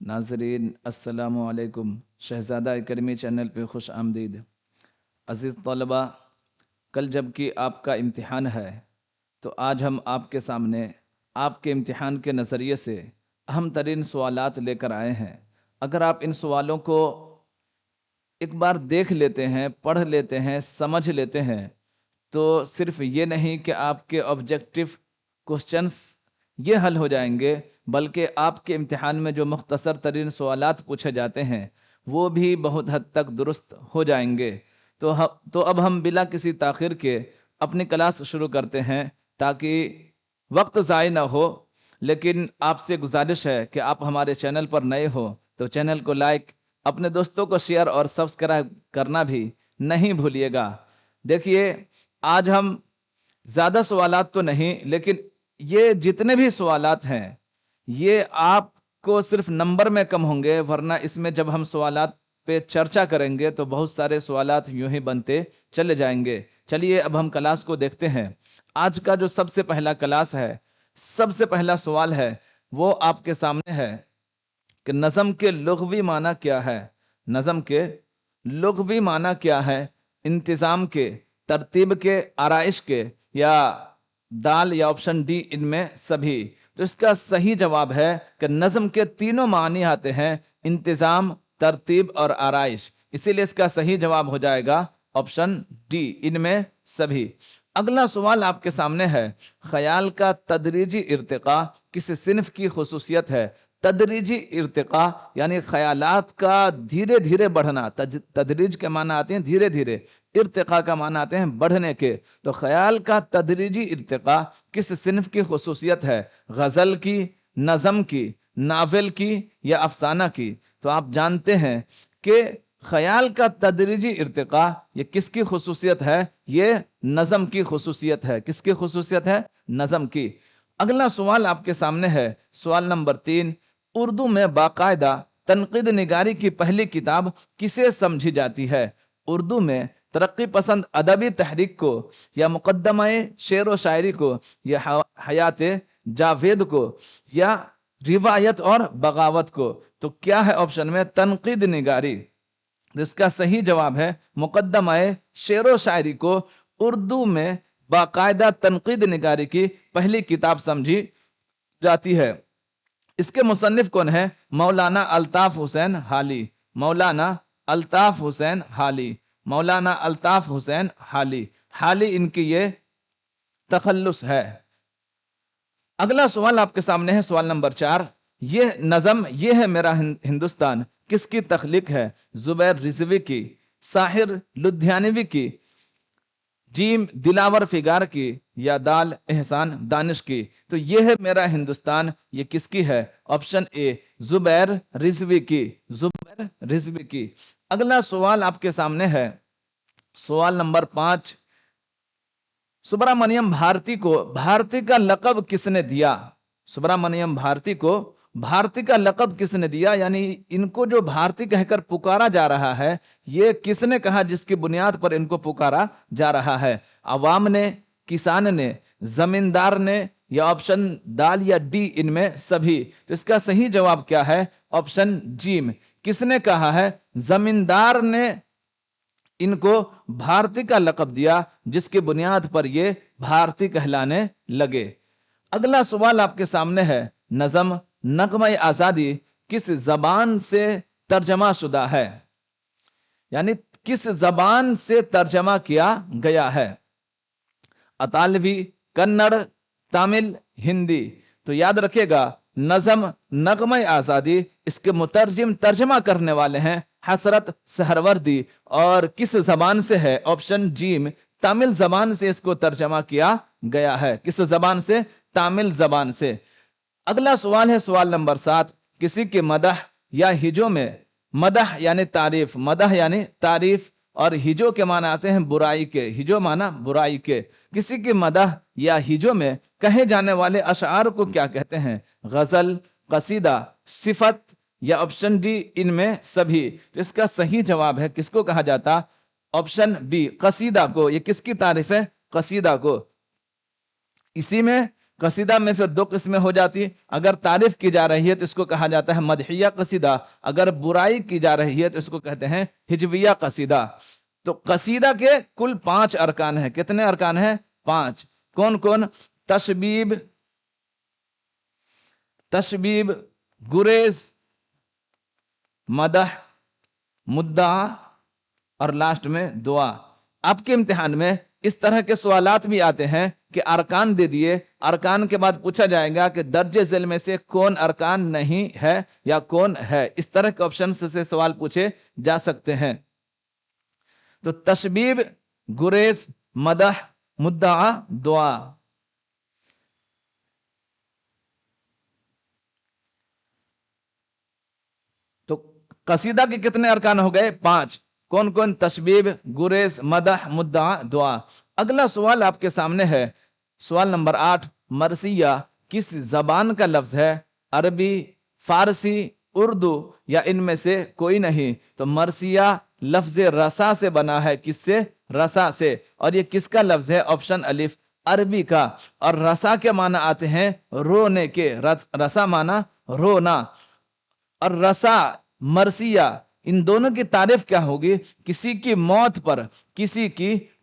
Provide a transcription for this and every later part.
ناظرین السلام علیکم۔ شہزادہ اکیڈمی چینل پہ خوش آمدید۔ عزیز طلبہ، کل جب کہ آپ کا امتحان ہے تو آج ہم آپ کے سامنے آپ کے امتحان کے نظریے سے اہم ترین سوالات لے کر آئے ہیں۔ اگر آپ ان سوالوں کو ایک بار دیکھ لیتے ہیں، پڑھ لیتے ہیں، سمجھ لیتے ہیں تو صرف یہ نہیں کہ آپ کے آبجیکٹو کوشچنس یہ حل ہو جائیں گے، بلکہ آپ کے امتحان میں جو مختصر ترین سوالات پوچھے جاتے ہیں وہ بھی بہت حد تک درست ہو جائیں گے۔ تو اب ہم بلا کسی تاخیر کے اپنی کلاس شروع کرتے ہیں تاکہ وقت ضائع نہ ہو۔ لیکن آپ سے گزارش ہے کہ آپ ہمارے چینل پر نئے ہو تو چینل کو لائک، اپنے دوستوں کو شیئر اور سبسکرائب کرنا بھی نہیں بھولیے گا۔ دیکھیے، آج ہم زیادہ سوالات تو نہیں، لیکن یہ جتنے بھی سوالات ہیں یہ آپ کو صرف نمبر میں کم ہوں گے، ورنہ اس میں جب ہم سوالات پہ چرچا کریں گے تو بہت سارے سوالات یوں ہی بنتے چلے جائیں گے۔ چلیے اب ہم کلاس کو دیکھتے ہیں۔ آج کا جو سب سے پہلا کلاس ہے، سب سے پہلا سوال ہے وہ آپ کے سامنے ہے کہ نظم کے لغوی معنی کیا ہے؟ نظم کے لغوی معنی کیا ہے؟ انتظام کے، ترتیب کے، آرائش کے، یا دال یا آپشن ڈی ان میں سبھی؟ تو اس کا صحیح جواب ہے کہ نظم کے تینوں معنی آتے ہیں، انتظام، ترتیب اور آرائش۔ اسی لیے اس کا صحیح جواب ہو جائے گا آپشن ڈی، ان میں سبھی۔ اگلا سوال آپ کے سامنے ہے، خیال کا تدریجی ارتقاء کس صنف کی خصوصیت ہے؟ تدریجی ارتقاء یعنی خیالات کا دھیرے دھیرے بڑھنا۔ تدریج کے معنی آتے ہیں دھیرے دھیرے، ارتقاء کا معنی آتے ہیں بڑھنے کے۔ تو خیال کا تدریجی ارتقاء کس صنف کی خصوصیت ہے؟ غزل کی، نظم کی، ناول کی یا افسانہ کی؟ تو آپ جانتے ہیں کہ خیال کا تدریجی ارتقاء یہ کس کی خصوصیت ہے؟ یہ نظم کی خصوصیت ہے۔ کس کی خصوصیت ہے؟ نظم کی۔ اگلا سوال آپ کے سامنے ہے، سوال نمبر 3۔ اردو میں باقاعدہ تنقید نگاری کی پہلی کتاب کسے سمجھی جاتی ہے؟ اردو میں ترقی پسند ادبی تحریک کو، یا مقدمہ شعر و شاعری کو، یا حیات جاوید کو، یا روایت اور بغاوت کو؟ تو کیا ہے آپشن میں؟ تنقید نگاری۔ اس کا صحیح جواب ہے مقدمہ شعر و شاعری کو اردو میں باقاعدہ تنقید نگاری کی پہلی کتاب سمجھی جاتی ہے۔ اس کے مصنف کون ہیں؟ مولانا الطاف حسین حالی۔ مولانا الطاف حسین حالی۔ مولانا الطاف حسین حالی۔ حالی ان کی یہ تخلص ہے۔ اگلا سوال آپ کے سامنے ہے، سوال نمبر 4۔ یہ نظم یہ ہے میرا ہندوستان کس کی تخلیق ہے؟ زبیر رضوی کی، ساحر لدھیانوی کی، جیم دلاور فگار کی، یا دال احسان دانش کی؟ تو یہ ہے میرا ہندوستان یہ کس کی ہے؟ آپشن اے، زبیر رضوی کی۔ زبیر رضوی کی۔ اگلا سوال آپ کے سامنے ہے، سوال نمبر 5۔ سبرامنیم بھارتی کو بھارتی کا لقب کس نے دیا؟ سبرامنیم بھارتی کو بھارتی کا لقب کس نے دیا؟ یعنی ان کو جو بھارتی کہہ کر پکارا جا رہا ہے یہ کس نے کہا، جس کی بنیاد پر ان کو پکارا جا رہا ہے؟ عوام نے، کسان نے، زمیندار نے، یا آپشن دال یا ڈی ان میں سبھی؟ تو اس کا صحیح جواب کیا ہے؟ آپشن جیم۔ کس نے کہا ہے؟ زمیندار نے ان کو بھارتی کا لقب دیا، جس کی بنیاد پر یہ بھارتی کہلانے لگے۔ اگلا سوال آپ کے سامنے ہے، نظم نغمہ آزادی کس زبان سے ترجمہ شدہ ہے؟ یعنی کس زبان سے ترجمہ کیا گیا ہے؟ اطالوی، کنڑ، تامل، ہندی؟ تو یاد رکھیے گا، نظم نغمہ آزادی اس کے مترجم ترجمہ کرنے والے ہیں حسرت سہروردی، اور کس زبان سے ہے؟ آپشن جیم، تامل زبان سے اس کو ترجمہ کیا گیا ہے۔ کس زبان سے؟ تامل زبان سے۔ اگلا سوال ہے، سوال نمبر 7۔ کسی کے مدح یا ہجو میں، مدح یعنی تعریف، مدح یعنی تعریف، اور ہجو کے معنی آتے ہیں برائی کے، ہجو معنی برائی کے۔ کسی کی مدح یا ہجو میں کہے جانے والے اشعار کو کیا کہتے ہیں؟ غزل، قصیدہ، صفت، یا آپشن ڈی ان میں سبھی؟ تو اس کا صحیح جواب ہے کس کو کہا جاتا؟ آپشن بی، قصیدہ کو۔ یہ کس کی تعریف ہے؟ قصیدہ کو۔ اسی میں قصیدہ میں پھر دو قسمیں ہو جاتی، اگر تعریف کی جا رہی ہے تو اس کو کہا جاتا ہے مدحیہ قصیدہ، اگر برائی کی جا رہی ہے تو اس کو کہتے ہیں ہجویہ قصیدہ۔ تو قصیدہ کے کل 5 ارکان ہیں۔ کتنے ارکان ہیں؟ 5۔ کون کون؟ تشبیب، گریز، مدح، مدعا اور لاسٹ میں دعا۔ آپ کے امتحان میں اس طرح کے سوالات بھی آتے ہیں کہ ارکان دے دیے، ارکان کے بعد پوچھا جائے گا کہ درج ذیل میں سے کون ارکان نہیں ہے یا کون ہے۔ اس طرح کے آپشن سے سوال پوچھے جا سکتے ہیں۔ تو تشبیب، گریز، مدح، مدعا، دعا۔ تو قصیدہ کے کتنے ارکان ہو گئے؟ 5۔ کون کون؟ تشبیب، گریز، مدح، مدعا، دعا۔ اگلا سوال آپ کے سامنے ہے، سوال نمبر 8۔ مرثیہ کس زبان کا لفظ ہے؟ عربی، فارسی، اردو یا ان میں سے کوئی نہیں؟ تو مرثیہ لفظ رسا سے بنا ہے۔ کس سے؟ رسا سے۔ اور یہ کس کا لفظ ہے؟ آپشن الف، عربی کا۔ اور رسا کے معنی آتے ہیں رونے کے، رسا معنی رونا۔ اور رسا، مرثیہ، ان دونوں کی تعریف کیا ہوگی؟ کسی کی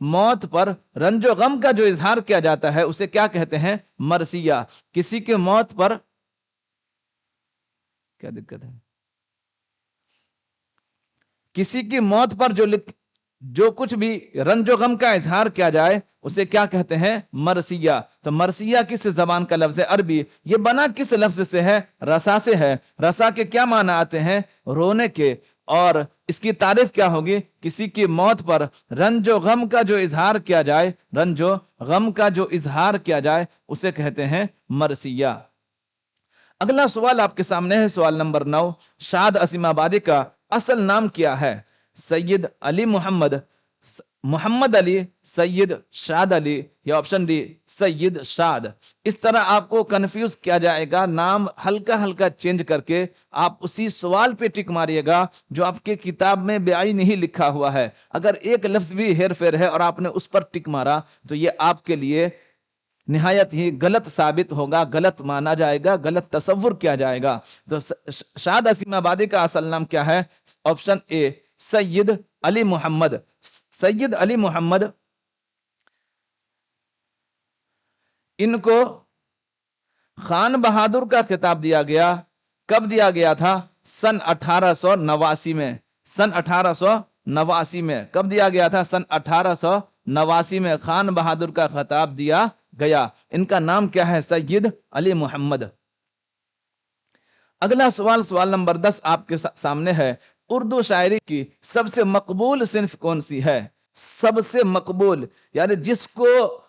موت پر رنج و غم کا جو اظہار کیا جاتا ہے اسے کیا کہتے ہیں؟ مرثیہ۔ کسی کی موت پر کیا دقت ہے؟ کسی کی موت پر جو کچھ بھی رنج و غم کا اظہار کیا جائے اسے کیا کہتے ہیں؟ مرثیہ۔ تو مرثیہ کس زبان کا لفظ ہے؟ عربی۔ یہ بنا کس لفظ سے ہے؟ رسا سے ہے۔ رسا کے کیا معنی آتے ہیں؟ رونے کے۔ اور اس کی تعریف کیا ہوگی؟ کسی کی موت پر رنج و غم کا جو اظہار کیا جائے، رنج و غم کا جو اظہار کیا جائے اسے کہتے ہیں مرثیہ۔ اگلا سوال آپ کے سامنے ہے، سوال نمبر 9۔ شاد اسیم آبادی کا اصل نام کیا ہے؟ سید علی محمد علی، سید شاد علی یا آپشن ڈی سید شاد۔ اس طرح آپ کو کنفیوز کیا جائے گا، نام ہلکا ہلکا چینج کر کے آپ اسی سوال پہ ٹک ماریے گا جو آپ کے کتاب میں بعین نہیں لکھا ہوا ہے۔ اگر ایک لفظ بھی ہیر پھیر ہے اور آپ نے اس پر ٹک مارا تو یہ آپ کے لیے نہایت ہی غلط ثابت ہوگا، غلط مانا جائے گا، غلط تصور کیا جائے گا۔ تو شاد اسیم آبادی کا اصل نام کیا ہے؟ آپشن اے سید علی محمد۔ سید علی محمد، ان کو خان بہادر کا خطاب دیا گیا، کب دیا گیا تھا؟ سن 1889 میں۔ سن 1889 میں کب دیا گیا تھا؟ سن 1889 میں خان بہادر کا خطاب دیا گیا۔ ان کا نام کیا ہے؟ سید علی محمد۔ اگلا سوال، سوال نمبر 10 آپ کے سامنے ہے۔ اردو شاعری کی سب سے مقبول صنف کون سی ہے؟ سب سے مقبول یعنی جس کو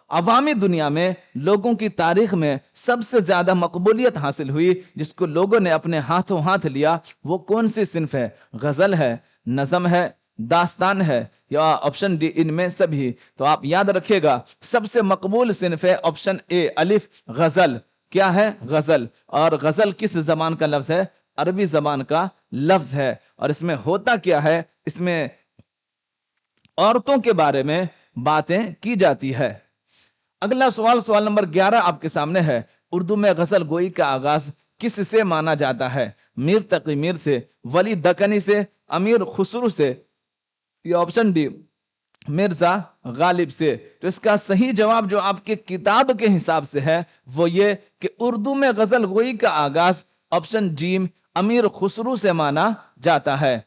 عوامی دنیا میں، لوگوں کی تاریخ میں سب سے زیادہ مقبولیت حاصل ہوئی، جس کو لوگوں نے اپنے ہاتھوں ہاتھ لیا، وہ کون سی صنف ہے؟ غزل ہے، نظم ہے، داستان ہے یا آپشن ڈی ان میں سبھی؟ تو آپ یاد رکھیے گا، سب سے مقبول صنف ہے آپشن اے الف، غزل۔ کیا ہے؟ غزل۔ اور غزل کس زبان کا لفظ ہے؟ عربی زبان کا لفظ ہے۔ اور اس میں ہوتا کیا ہے؟ اس میں عورتوں کے بارے میں باتیں کی جاتی ہے۔ اگلا سوال، سوال نمبر 11 آپ کے سامنے ہے۔ اردو میں غزل گوئی کا آغاز کس سے مانا جاتا ہے؟ میر تقی میر سے، ولی دکنی سے، امیر خسرو سے یا آپشن ڈی مرزا غالب سے؟ تو اس کا صحیح جواب جو آپ کے کتاب کے حساب سے ہے وہ یہ کہ اردو میں غزل گوئی کا آغاز آپشن جیم امیر خسرو سے مانا جاتا ہے۔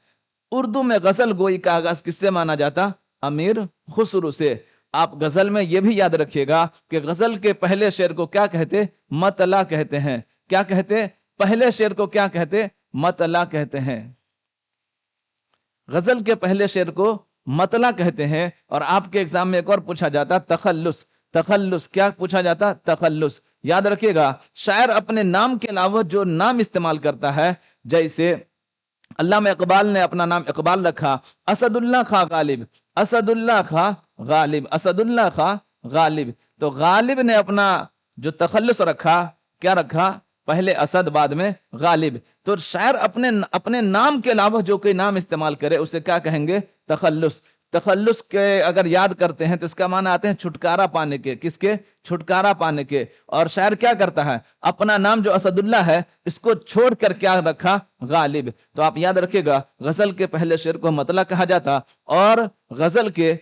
اردو میں غزل گوئی کا آغاز کس سے مانا جاتا؟ امیر خسرو سے۔ آپ غزل میں یہ بھی یاد رکھیے گا کہ غزل کے پہلے شعر کو کیا کہتے؟ مطلع کہتے ہیں۔ کیا کہتے؟ پہلے شعر کو کیا کہتے؟ مطلع کہتے ہیں۔ غزل کے پہلے شعر کو مطلع کہتے ہیں۔ اور آپ کے ایگزام میں ایک اور پوچھا جاتا تخلص۔ تخلص کیا پوچھا جاتا؟ تخلص۔ یاد رکھیے گا، شاعر اپنے نام کے علاوہ جو نام استعمال کرتا ہے، جیسے علامہ اقبال نے اپنا نام اقبال رکھا، اسد اللہ خاں غالب، اسد اللہ خاں غالب، اسد اللہ خاں غالب۔ تو غالب نے اپنا جو تخلص رکھا، کیا رکھا؟ پہلے اسد بعد میں غالب۔ تو شاعر اپنے نام کے علاوہ جو کوئی نام استعمال کرے اسے کیا کہیں گے؟ تخلص۔ تخلص کے اگر یاد کرتے ہیں تو اس کا معنی آتے ہیں چھٹکارا پانے کے. کس کے؟ چھٹکارا پانے کے. اور شاعر کیا کرتا ہے؟ اپنا نام جو اسد اللہ ہے اس کو چھوڑ کر کیا رکھا؟ غالب. تو آپ یاد رکھیے گا غزل کے پہلے شعر کو مطلع کہا جاتا، اور غزل کے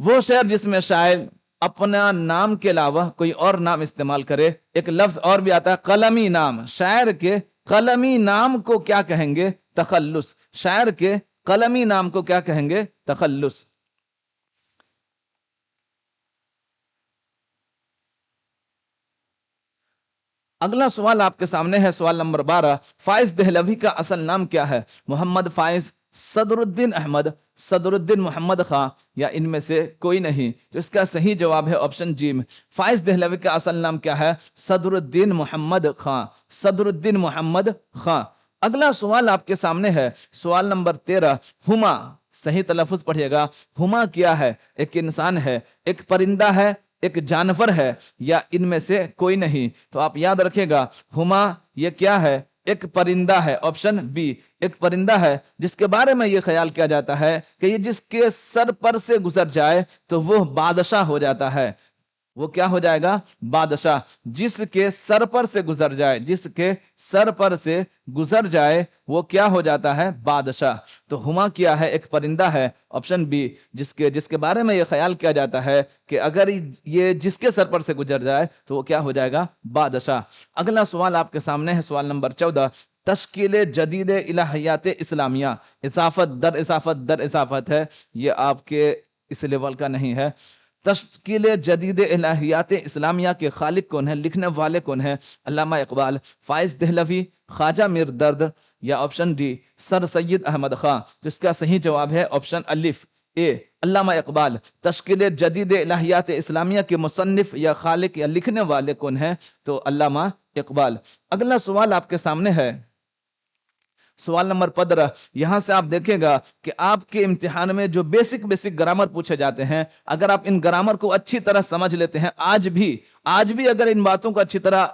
وہ شعر جس میں شاعر اپنا نام کے علاوہ کوئی اور نام استعمال کرے. ایک لفظ اور بھی آتا ہے قلمی نام. شاعر کے قلمی نام کو کیا کہیں گے؟ تخلص. شاعر کے قلمی نام کو کیا کہیں گے؟ تخلص. اگلا سوال آپ کے سامنے ہے، سوال نمبر 12. فائز دہلوی کا اصل نام کیا ہے؟ محمد فائز، صدر الدین احمد، صدر الدین محمد خان، یا ان میں سے کوئی نہیں؟ تو اس کا صحیح جواب ہے آپشن جیم. فائز دہلوی کا اصل نام کیا ہے؟ صدر الدین محمد خان. صدر الدین محمد خان. اگلا سوال آپ کے سامنے ہے، سوال نمبر 13. ہما، صحیح تلفظ پڑھیے گا. ہما کیا ہے؟ ایک انسان ہے، ایک پرندہ ہے، ایک جانور ہے، یا ان میں سے کوئی نہیں؟ تو آپ یاد رکھے گا ہما یہ کیا ہے؟ ایک پرندہ ہے. آپشن بی، ایک پرندہ ہے جس کے بارے میں یہ خیال کیا جاتا ہے کہ یہ جس کے سر پر سے گزر جائے تو وہ بادشاہ ہو جاتا ہے. وہ کیا ہو جائے گا؟ بادشاہ. جس کے سر پر سے گزر جائے، جس کے سر پر سے گزر جائے وہ کیا ہو جاتا ہے؟ بادشاہ. تو ہما کیا ہے؟ ایک پرندہ ہے. آپشن بی، جس کے بارے میں یہ خیال کیا جاتا ہے کہ اگر یہ جس کے سر پر سے گزر جائے تو وہ کیا ہو جائے گا؟ بادشاہ. اگلا سوال آپ کے سامنے ہے، سوال نمبر 14. تشکیل جدید الہیات اسلامیہ، اضافت در اضافت در اضافت ہے، یہ آپ کے اس لیول کا نہیں ہے. تشکیل جدید الہیات اسلامیہ کے خالق کون ہیں؟ لکھنے والے کون ہیں؟ علامہ اقبال، فائز دہلوی، خواجہ میر درد، یا آپشن ڈی سر سید احمد خان. تو اس کا صحیح جواب ہے آپشن الف اے، علامہ اقبال. تشکیل جدید الہیات اسلامیہ کے مصنف یا خالق یا لکھنے والے کون ہیں؟ تو علامہ اقبال. اگلا سوال آپ کے سامنے ہے، سوال نمبر 15. یہاں سے آپ دیکھیں گا کہ آپ کے امتحان میں جو بیسک گرامر پوچھے جاتے ہیں، اگر آپ ان گرامر کو اچھی طرح سمجھ لیتے ہیں، آج بھی اگر ان باتوں کو اچھی طرح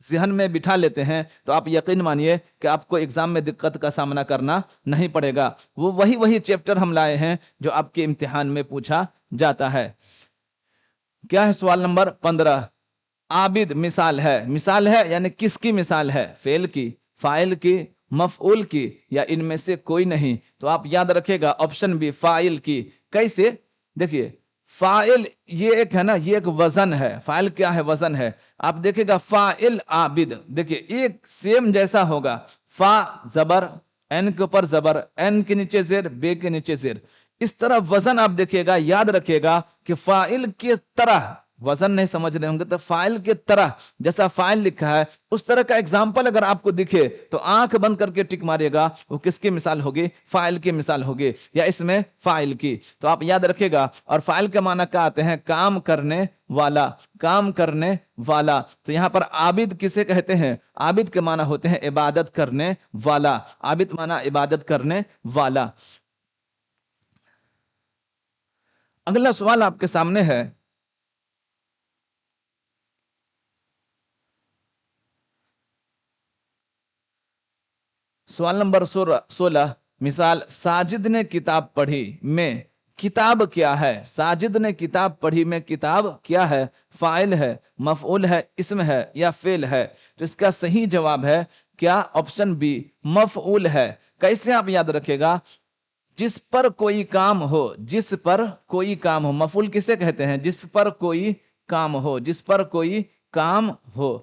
ذہن میں بٹھا لیتے ہیں تو آپ یقین مانیے کہ آپ کو ایگزام میں دقت کا سامنا کرنا نہیں پڑے گا. وہ وہی چیپٹر ہم لائے ہیں جو آپ کے امتحان میں پوچھا جاتا ہے. کیا ہے سوال نمبر 15؟ عابد مثال ہے. مثال ہے یعنی کس کی مثال ہے؟ فعل کی، فاعل کی، مفعول کی، یا ان میں سے کوئی نہیں؟ تو آپ یاد رکھے گا آپشن بی فاعل کی. کیسے؟ دیکھیے فاعل یہ ایک ہے نا، یہ ایک وزن ہے. فاعل کیا ہے؟ وزن ہے. آپ دیکھیں گا فاعل عابد، دیکھیے ایک سیم جیسا ہوگا. فا زبر، این کے اوپر زبر، این کے نیچے زیر، بے کے نیچے زیر. اس طرح وزن آپ دیکھیے گا، یاد رکھیے گا کہ فاعل کے طرح، وزن نہیں سمجھ رہے ہوں گے تو فاعل کے طرح جیسا فاعل لکھا ہے اس طرح کا ایگزامپل اگر آپ کو دکھے تو آنکھ بند کر کے ٹک مارے گا. وہ کس کی مثال ہوگی؟ فاعل کی مثال ہوگی، یا اس میں فاعل کی. تو آپ یاد رکھے گا. اور فاعل کا معنی کیا آتے ہیں؟ کام کرنے والا، کام کرنے والا. تو یہاں پر عابد کسے کہتے ہیں؟ عابد کے معنی ہوتے ہیں عبادت کرنے والا. عابد معنی عبادت کرنے والا. اگلا سوال آپ کے سامنے ہے، سوال نمبر 16. مثال ساجد نے کتاب پڑھی میں کتاب کیا ہے؟ ساجد نے کتاب پڑھی میں کتاب کیا ہے؟ فاعل ہے، مفعول ہے، اسم ہے، یا فعل ہے؟ تو اس کا صحیح جواب ہے کیا؟ آپشن بی مفعول ہے. کیسے آپ یاد رکھے گا؟ جس پر کوئی کام ہو، جس پر کوئی کام ہو. مفعول کسے کہتے ہیں؟ جس پر کوئی کام ہو، جس پر کوئی کام ہو.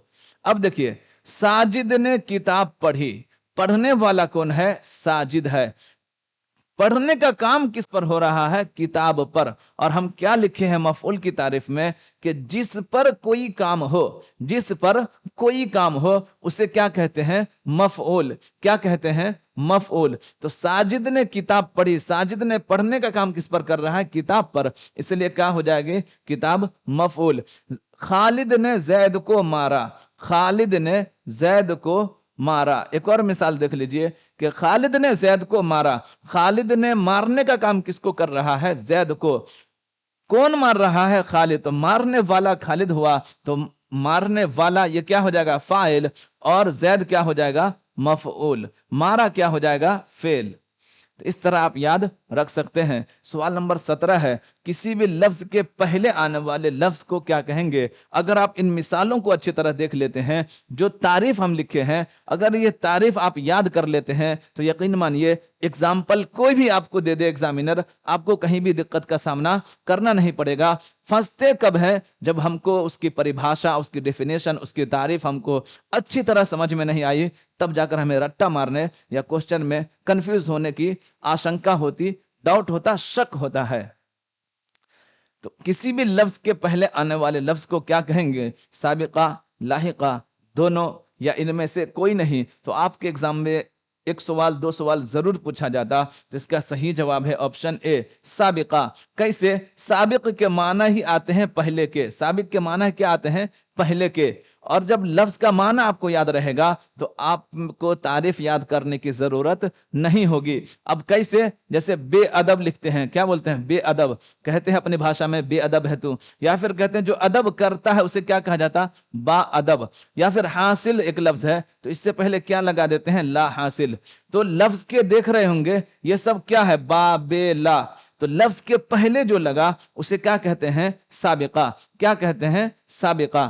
اب دیکھیے ساجد نے کتاب پڑھی، پڑھنے والا کون ہے؟ ساجد ہے. پڑھنے کا کام کس پر ہو رہا ہے؟ کتاب پر. اور ہم کیا لکھے ہیں مفعول کی تعریف میں کہ جس پر کوئی کام ہو، جس پر کوئی کام ہو اسے کیا کہتے ہیں؟ مفعول. کیا کہتے ہیں؟ مفعول. تو ساجد نے کتاب پڑھی، ساجد نے پڑھنے کا کام کس پر کر رہا ہے؟ کتاب پر. اس لیے کیا ہو جائے گی؟ کتاب مفعول. خالد نے زید کو مارا، خالد نے زید کو مارا. ایک اور مثال دیکھ لیجئے کہ خالد نے زید کو مارا. خالد نے مارنے کا کام کس کو کر رہا ہے؟ زید کو. کون مار رہا ہے؟ خالد. تو مارنے والا خالد ہوا، تو مارنے والا یہ کیا ہو جائے گا؟ فاعل. اور زید کیا ہو جائے گا؟ مفعول. مارا کیا ہو جائے گا؟ فعل. تو اس طرح آپ یاد رکھ سکتے ہیں۔ سوال نمبر 17 ہے، کسی بھی لفظ کے پہلے آنے والے لفظ کو کیا کہیں گے؟ اگر آپ ان مثالوں کو اچھی طرح دیکھ لیتے ہیں، جو تعریف ہم لکھے ہیں، اگر یہ تعریف آپ یاد کر لیتے ہیں تو یقین مانیے اگزامپل کوئی بھی آپ کو دے دے ایگزامینر، آپ کو کہیں بھی دقت کا سامنا کرنا نہیں پڑے گا۔ پھنستے کب ہے؟ جب ہم کو اس کی پریبھاشا، اس کی ڈیفینیشن، اس کی تعریف ہم کو اچھی طرح سمجھ میں نہیں آئی، تب جا کر ہمیں رٹا مارنے یا کوشچن میں کنفیوز ہونے کی آشنکا ہوتی، ڈاؤٹ ہوتا، شک ہوتا ہے۔ تو کسی بھی لفظ کے پہلے آنے والے لفظ کو کیا کہیں گے؟ سابقہ، لاحقہ، دونوں، یا ان میں سے کوئی نہیں؟ تو آپ کے ایگزام میں ایک سوال، دو سوال ضرور پوچھا جاتا، تو اس کا صحیح جواب ہے آپشن اے، سابقہ۔ کیسے؟ سابق کے معنی ہی آتے ہیں پہلے کے، سابق کے معنی کیا آتے ہیں؟ پہلے کے۔ اور جب لفظ کا معنی آپ کو یاد رہے گا تو آپ کو تعریف یاد کرنے کی ضرورت نہیں ہوگی۔ اب کیسے؟ جیسے بے ادب لکھتے ہیں، کیا بولتے ہیں؟ بے ادب کہتے ہیں اپنی بھاشا میں، بے ادب ہے تو، یا پھر کہتے ہیں جو ادب کرتا ہے اسے کیا کہا جاتا؟ با ادب۔ یا پھر حاصل ایک لفظ ہے تو اس سے پہلے کیا لگا دیتے ہیں؟ لا حاصل۔ تو لفظ کے دیکھ رہے ہوں گے یہ سب کیا ہے؟ با، بے، لا۔ تو لفظ کے پہلے جو لگا اسے کیا کہتے ہیں؟ سابقہ۔ کیا کہتے ہیں؟ سابقہ۔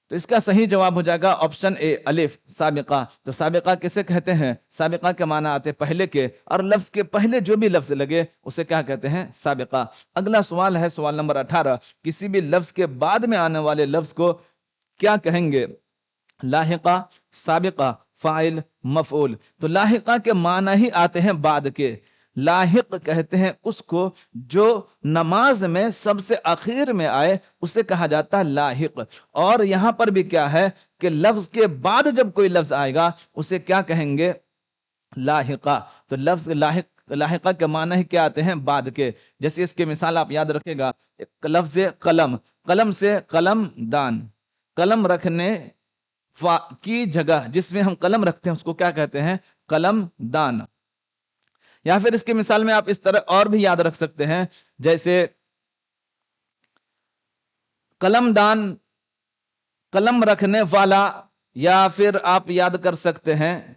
تو اس کا صحیح جواب ہو جائے گا آپشن اے، الف، سابقہ۔ تو سابقہ کسے کہتے ہیں؟ سابقہ کے معنی آتے پہلے کے، اور لفظ کے پہلے جو بھی لفظ لگے اسے کیا کہتے ہیں؟ سابقہ۔ اگلا سوال ہے سوال نمبر 18، کسی بھی لفظ کے بعد میں آنے والے لفظ کو کیا کہیں گے؟ لاحقہ، سابقہ، فاعل، مفعول۔ تو لاحقہ کے معنی ہی آتے ہیں بعد کے۔ لاحق کہتے ہیں اس کو جو نماز میں سب سے اخیر میں آئے، اسے کہا جاتا ہے لاحق۔ اور یہاں پر بھی کیا ہے کہ لفظ کے بعد جب کوئی لفظ آئے گا اسے کیا کہیں گے؟ لاحقہ۔ تو لفظ لاحقہ کے معنی ہی کیا آتے ہیں؟ بعد کے۔ جیسے اس کی مثال آپ یاد رکھے گا، ایک لفظ قلم، قلم سے قلم دان، قلم رکھنے کی جگہ جس میں ہم قلم رکھتے ہیں اس کو کیا کہتے ہیں؟ قلم دان۔ یا پھر اس کی مثال میں آپ اس طرح اور بھی یاد رکھ سکتے ہیں، جیسے قلم دان، قلم رکھنے والا، یا پھر آپ یاد کر سکتے ہیں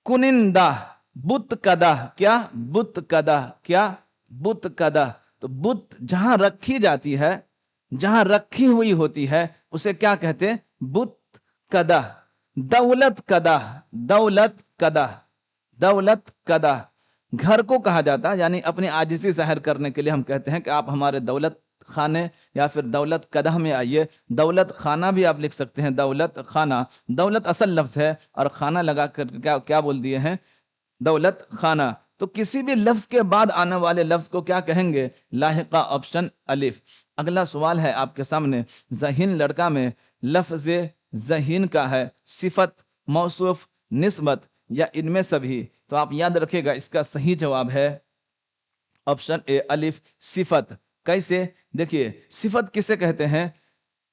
کنندہ، بت کدہ۔ کیا؟ بت کدہ۔ کیا؟ بت کدہ۔ تو بت جہاں رکھی جاتی ہے، جہاں رکھی ہوئی ہوتی ہے اسے کیا کہتے ہیں؟ بت کدہ۔ دولت کدہ، دولت کدہ، دولت کدہ۔ گھر کو کہا جاتا، یعنی اپنی عاجزی ظاہر کرنے کے لیے ہم کہتے ہیں کہ آپ ہمارے دولت خانے یا پھر دولت قدح میں آئیے۔ دولت خانہ بھی آپ لکھ سکتے ہیں، دولت خانہ۔ دولت اصل لفظ ہے اور خانہ لگا کر کیا بول دیے ہیں؟ دولت خانہ۔ تو کسی بھی لفظ کے بعد آنے والے لفظ کو کیا کہیں گے؟ لاحقہ، آپشن الف۔ اگلا سوال ہے آپ کے سامنے، ذہین لڑکا میں لفظ ذہین کا ہے صفت، موصوف، نسبت، یا ان میں سبھی؟ تو آپ یاد رکھے گا اس کا صحیح جواب ہے آپشن اے، الف، صفت۔ کیسے؟ دیکھیے صفت کسے کہتے ہیں؟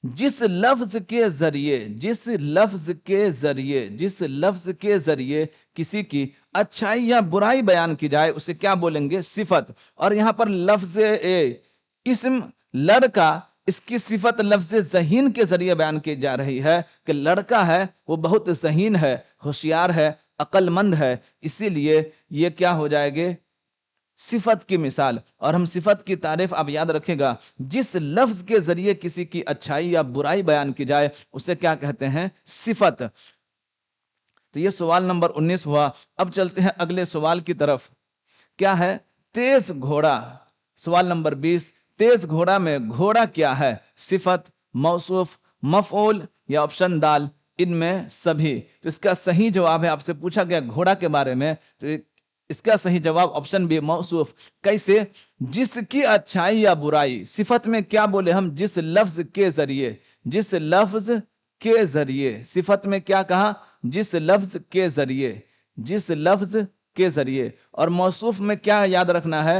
جس لفظ کے ذریعے، جس لفظ کے ذریعے، جس لفظ کے ذریعے کسی کی اچھائی یا برائی بیان کی جائے اسے کیا بولیں گے؟ صفت۔ اور یہاں پر لفظ اسم لڑکا، اس کی صفت لفظ ذہین کے ذریعے بیان کی جا رہی ہے کہ لڑکا ہے وہ بہت ذہین ہے، ہوشیار ہے، عقل مند ہے، اسی لیے یہ کیا ہو جائے گے؟ صفت کی مثال۔ اور ہم صفت کی تعریف آپ یاد رکھے گا، جس لفظ کے ذریعے کسی کی اچھائی یا برائی بیان کی جائے اسے کیا کہتے ہیں؟ صفت۔ تو یہ سوال نمبر 19 ہوا۔ اب چلتے ہیں اگلے سوال کی طرف، کیا ہے؟ تیز گھوڑا۔ سوال نمبر 20، تیز گھوڑا میں گھوڑا کیا ہے؟ صفت، موصوف، مفعول، یا آپشن دال، ان میں سبھی؟ تو اس کا صحیح جواب ہے، آپ سے پوچھا گیا گھوڑا کے بارے میں، تو اس کا صحیح جواب آپشن بی، موصوف۔ کیسے؟ جس کی اچھائی یا برائی، صفت میں کیا بولے ہم؟ جس لفظ کے ذریعے، جس لفظ کے ذریعے، صفت میں کیا کہا؟ جس لفظ کے ذریعے، جس لفظ کے ذریعے۔ اور موصوف میں کیا یاد رکھنا ہے؟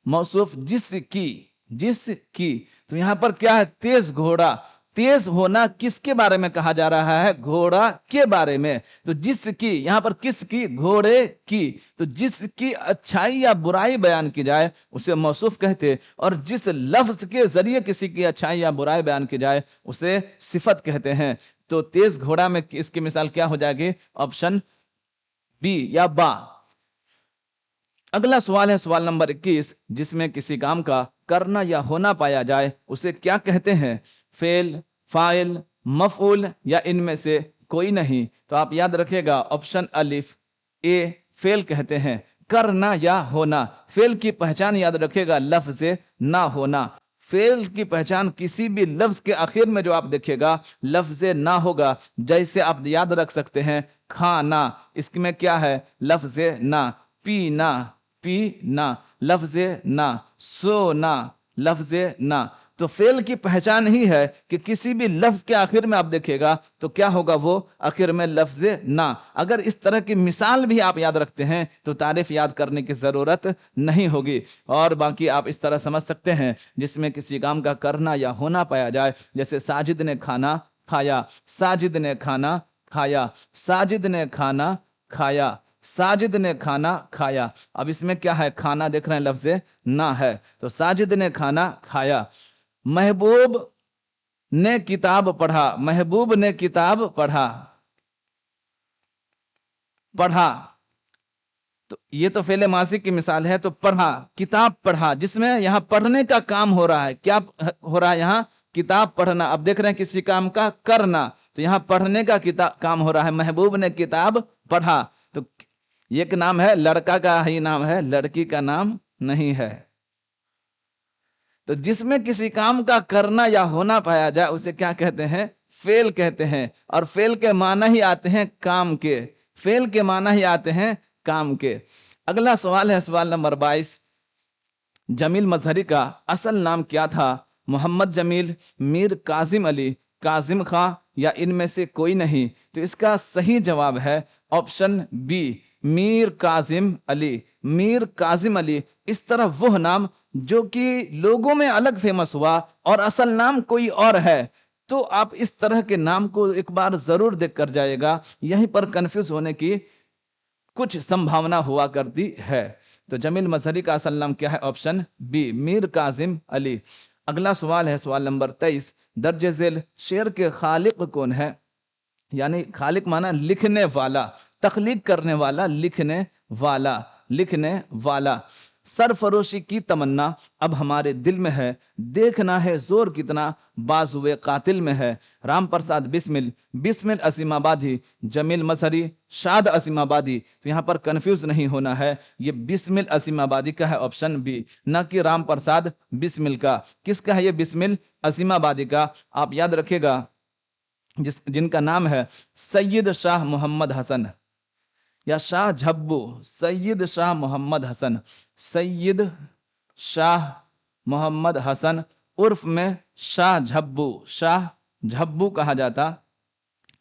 موصوف جس کی، جس کی۔ تو یہاں پر کیا ہے؟ تیز گھوڑا۔ تیز ہونا کس کے بارے میں کہا جا رہا ہے؟ گھوڑا کے بارے میں۔ تو جس کی، یہاں پر کس کی؟ گھوڑے کی۔ تو جس کی اچھائی یا برائی بیان کی جائے اسے موصوف کہتے، اور جس لفظ کے ذریعے کسی کی اچھائی یا برائی بیان کی جائے اسے صفت کہتے ہیں۔ تو تیز گھوڑا میں اس کی مثال کیا ہو جائے گی؟ آپشن بی یا با۔ اگلا سوال ہے سوال نمبر 21، جس میں کسی کام کا کرنا یا ہونا پایا جائے اسے کیا کہتے ہیں؟ فعل، فاعل، مفعول یا ان میں سے کوئی نہیں؟ تو آپ یاد رکھیے گا آپشن الف اے فعل کہتے ہیں، کرنا یا ہونا۔ فعل کی پہچان یاد رکھیے گا لفظ نہ ہونا۔ فعل کی پہچان کسی بھی لفظ کے آخر میں جو آپ دیکھیے گا لفظ نہ ہوگا، جیسے آپ یاد رکھ سکتے ہیں کھانا، اس میں کیا ہے؟ لفظ نہ۔ پینا، پینا لفظ نہ۔ سونا لفظ نہ۔ تو فعل کی پہچان ہی ہے کہ کسی بھی لفظ کے آخر میں آپ دیکھیے گا تو کیا ہوگا؟ وہ آخر میں لفظ نہ۔ اگر اس طرح کی مثال بھی آپ یاد رکھتے ہیں تو تعریف یاد کرنے کی ضرورت نہیں ہوگی، اور باقی آپ اس طرح سمجھ سکتے ہیں جس میں کسی کام کا کرنا یا ہونا پایا جائے، جیسے ساجد نے کھانا کھایا، ساجد نے کھانا کھایا، ساجد نے کھانا کھایا، ساجد نے کھانا کھایا۔ اب اس میں کیا ہے؟ کھانا دیکھ رہے ہیں لفظ نہ ہے، تو ساجد نے کھانا کھایا۔ محبوب نے کتاب پڑھا، محبوب نے کتاب پڑھا، پڑھا تو یہ تو فعل ماضی کی مثال ہے، تو پڑھا، کتاب پڑھا، جس میں یہاں پڑھنے کا کام ہو رہا ہے۔ کیا ہو رہا ہے یہاں؟ کتاب پڑھنا۔ اب دیکھ رہے ہیں کسی کام کا کرنا، تو یہاں پڑھنے کا کام ہو رہا ہے۔ محبوب نے کتاب پڑھا، تو ایک نام ہے لڑکا کا ہی نام ہے، لڑکی کا نام نہیں ہے۔ تو جس میں کسی کام کا کرنا یا ہونا پایا جائے اسے کیا کہتے ہیں؟ فعل کہتے ہیں، اور فعل کے معنی ہی آتے ہیں کام کے، فعل کے معنی ہی آتے ہیں کام کے۔ اگلا سوال ہے سوال نمبر 22، جمیل مظہری کا اصل نام کیا تھا؟ محمد جمیل، میر کاظم علی، کاظم خان یا ان میں سے کوئی نہیں؟ تو اس کا صحیح جواب ہے آپشن بی، میر کاظم علی، میر کاظم علی۔ اس طرح وہ نام جو کہ لوگوں میں الگ فیمس ہوا اور اصل نام کوئی اور ہے، تو آپ اس طرح کے نام کو ایک بار ضرور دیکھ کر جائے گا، یہیں پر کنفیوز ہونے کی کچھ سمبھاونا ہوا کرتی ہے۔ تو جمیل مظہری کا اصل نام کیا ہے؟ آپشن بی، میر کاظم علی۔ اگلا سوال ہے سوال نمبر 23، درج ذیل شعر کے خالق کون ہے؟ یعنی خالق معنی لکھنے والا، تخلیق کرنے والا، لکھنے والا، لکھنے والا۔ سرفروشی کی تمنا اب ہمارے دل میں ہے، دیکھنا ہے زور کتنا بازوئے قاتل میں ہے۔ رام پرساد بسمل، بسمل عظیم آبادی، جمیل مظہری، شاد عظیم آبادی۔ تو یہاں پر کنفیوز نہیں ہونا ہے، یہ بسمل عظیم آبادی کا ہے آپشن بی، نہ کہ رام پرساد بسمل کا۔ کس کا ہے یہ بسمل عظیم آبادی کا؟ آپ یاد رکھیے گا جن کا نام ہے سید شاہ محمد حسن یا شاہ جھبو، سید شاہ محمد حسن، سید شاہ محمد حسن عرف میں شاہ جھبو، شاہ جھبو کہا جاتا۔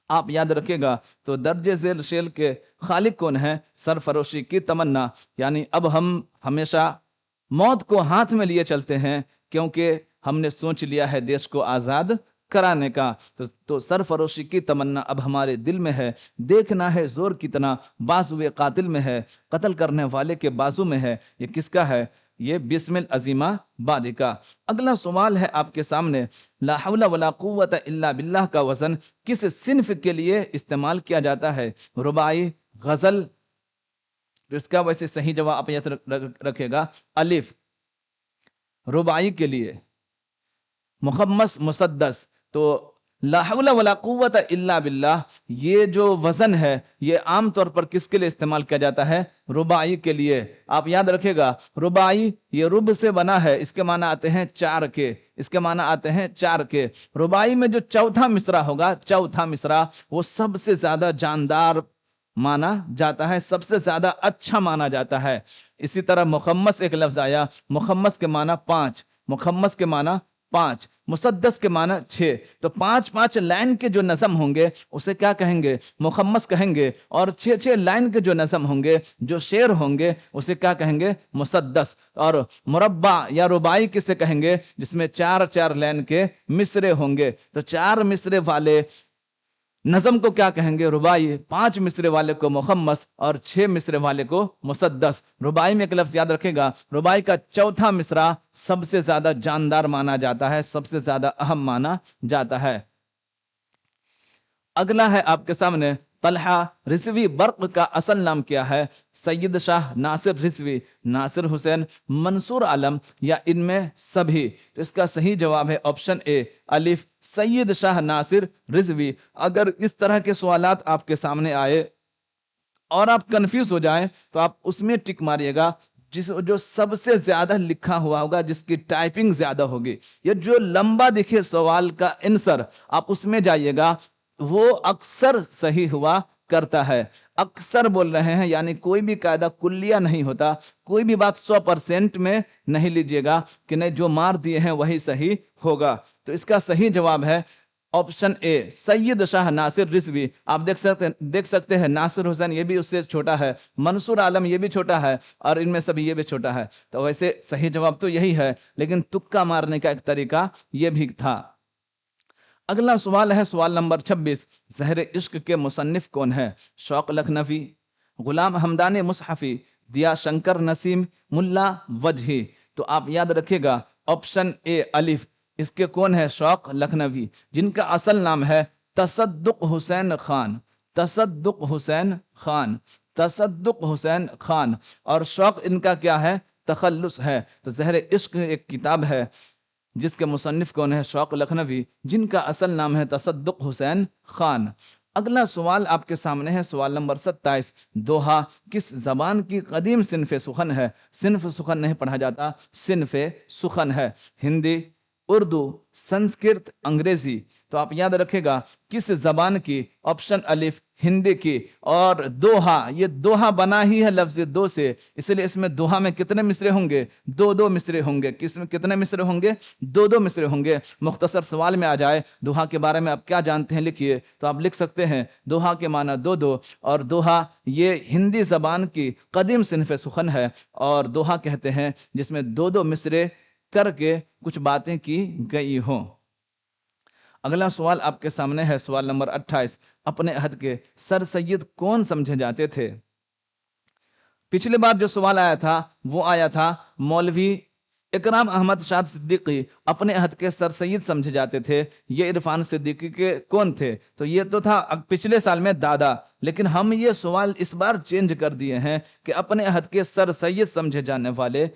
آپ یاد رکھیے گا۔ تو درج ذیل شعر کے خالق کون ہیں؟ سرفروشی کی تمنا، یعنی اب ہم ہمیشہ موت کو ہاتھ میں لیے چلتے ہیں، کیونکہ ہم نے سوچ لیا ہے دیش کو آزاد کرانے کا۔ تو سرفروشی کی تمنا اب ہمارے دل میں ہے، دیکھنا ہے زور کتنا بازوئے قاتل میں ہے، قتل کرنے والے کے بازو میں ہے۔ یہ کس کا ہے؟ یہ بسمل عظیمہ بادی کا۔ اگلا سوال ہے آپ کے سامنے، لا حول ولا قوت الا باللہ کا وزن کس صنف کے لیے استعمال کیا جاتا ہے؟ رباعی، غزل؟ تو اس کا ویسے صحیح جواب آپ یاد رکھے گا الف، رباعی کے لیے، مخمس، مسدس۔ تو لا حول ولا قوت الا باللہ یہ جو وزن ہے یہ عام طور پر کس کے لیے استعمال کیا جاتا ہے؟ رباعی کے لیے۔ آپ یاد رکھے گا رباعی یہ رب سے بنا ہے، اس کے معنی آتے ہیں چار کے، اس کے معنی آتے ہیں چار کے۔ رباعی میں جو چوتھا مصرع ہوگا، چوتھا مصرع وہ سب سے زیادہ جاندار مانا جاتا ہے، سب سے زیادہ اچھا مانا جاتا ہے۔ اسی طرح مخمس ایک لفظ آیا، مخمس کے معنی 5، مخمس کے معنی 5، مسدس کے معنی 6۔ تو 5 لائن کے جو نظم ہوں گے اسے کیا کہیں گے؟ مخمس کہیں گے، اور 6 لائن کے جو نظم ہوں گے، جو شعر ہوں گے اسے کیا کہیں گے؟ مسدس۔ اور مربع یا رباعی کسے کہیں گے؟ جس میں 4 لائن کے مصرے ہوں گے۔ تو 4 مصرے والے نظم کو کیا کہیں گے؟ رباعی۔ 5 مصرے والے کو مخمس اور 6 مصرے والے کو مسدس۔ رباعی میں ایک لفظ یاد رکھے گا، رباعی کا چوتھا مصرع سب سے زیادہ جاندار مانا جاتا ہے، سب سے زیادہ اہم مانا جاتا ہے۔ اگلا ہے آپ کے سامنے طلحہ رضوی برق کا اصل نام کیا ہے؟ سید شاہ ناصر رضوی، ناصر حسین، منصور عالم یا ان میں سبھی؟ تو اس کا صحیح جواب ہے آپشن اے الف سید شاہ ناصر رضوی۔ اگر اس طرح کے سوالات آپ کے سامنے آئے اور آپ کنفیوز ہو جائیں تو آپ اس میں ٹک ماریے گا جو سب سے زیادہ لکھا ہوا ہوگا، جس کی ٹائپنگ زیادہ ہوگی، یا جو لمبا دکھے سوال کا آنسر آپ اس میں جائیے گا، وہ اکثر صحیح ہوا کرتا ہے۔ اکثر بول رہے ہیں یعنی کوئی بھی قاعدہ کلیہ نہیں ہوتا، کوئی بھی بات 100% میں نہیں لیجیے گا کہ نہیں جو مار دیے ہیں وہی صحیح ہوگا۔ تو اس کا صحیح جواب ہے آپشن اے سید شاہ ناصر رضوی۔ آپ دیکھ سکتے ہیں ناصر حسین یہ بھی اس سے چھوٹا ہے، منصور عالم یہ بھی چھوٹا ہے، اور ان میں سبھی یہ بھی چھوٹا ہے۔ تو ویسے صحیح جواب تو یہی ہے، لیکن تکا مارنے کا ایک طریقہ یہ بھی تھا۔ اگلا سوال ہے سوال نمبر 26، زہر عشق کے مصنف کون ہے؟ شوق لکھنوی، غلام حمدان مصحفی، دیا شنکر نسیم، ملا وجہی۔ تو آپ یاد رکھیے گا آپشن اے الف، اس کے کون ہے؟ شوق لکھنوی، جن کا اصل نام ہے تصدق حسین خان، تصدق حسین خان، تصدق حسین خان، اور شوق ان کا کیا ہے؟ تخلص ہے۔ تو زہر عشق ایک کتاب ہے جس کے مصنف کون ہے؟ شوق لکھنوی، جن کا اصل نام ہے تصدق حسین خان۔ اگلا سوال آپ کے سامنے ہے سوال نمبر 27، دوہا کس زبان کی قدیم صنف سخن ہے؟ صنف سخن نہیں پڑھا جاتا، صنف سخن ہے۔ ہندی، اردو، سنسکرت، انگریزی۔ تو آپ یاد رکھے گا کس زبان کی؟ آپشن الف ہندی کی۔ اور دوہا، یہ دوہا بنا ہی ہے لفظ دو سے، اس لیے اس میں دوہا میں کتنے مصرے ہوں گے؟ دو مصرے ہوں گے۔ کس میں کتنے مصرے ہوں گے؟ دو مصرے ہوں گے۔ مختصر سوال میں آ جائے دوہا کے بارے میں آپ کیا جانتے ہیں لکھیے، تو آپ لکھ سکتے ہیں دوہا کے معنی دو، اور دوہا یہ ہندی زبان کی قدیم صنف سخن ہے، اور دوہا کہتے ہیں جس میں دو مصرے کر کے کچھ باتیں کی گئی ہوں۔ اگلا سوال آپ کے سامنے ہے سوال نمبر 28، اپنے عہد کے سر سید کون سمجھے جاتے تھے؟ پچھلے بار جو سوال آیا تھا وہ آیا تھا مولوی اکرام احمد شاد صدیقی اپنے عہد کے سر سید سمجھے جاتے تھے، یہ عرفان صدیقی کے کون تھے؟ تو یہ تو تھا پچھلے سال میں دادا، لیکن ہم یہ سوال اس بار چینج کر دیے ہیں کہ اپنے عہد کے سر سید سمجھے جانے والے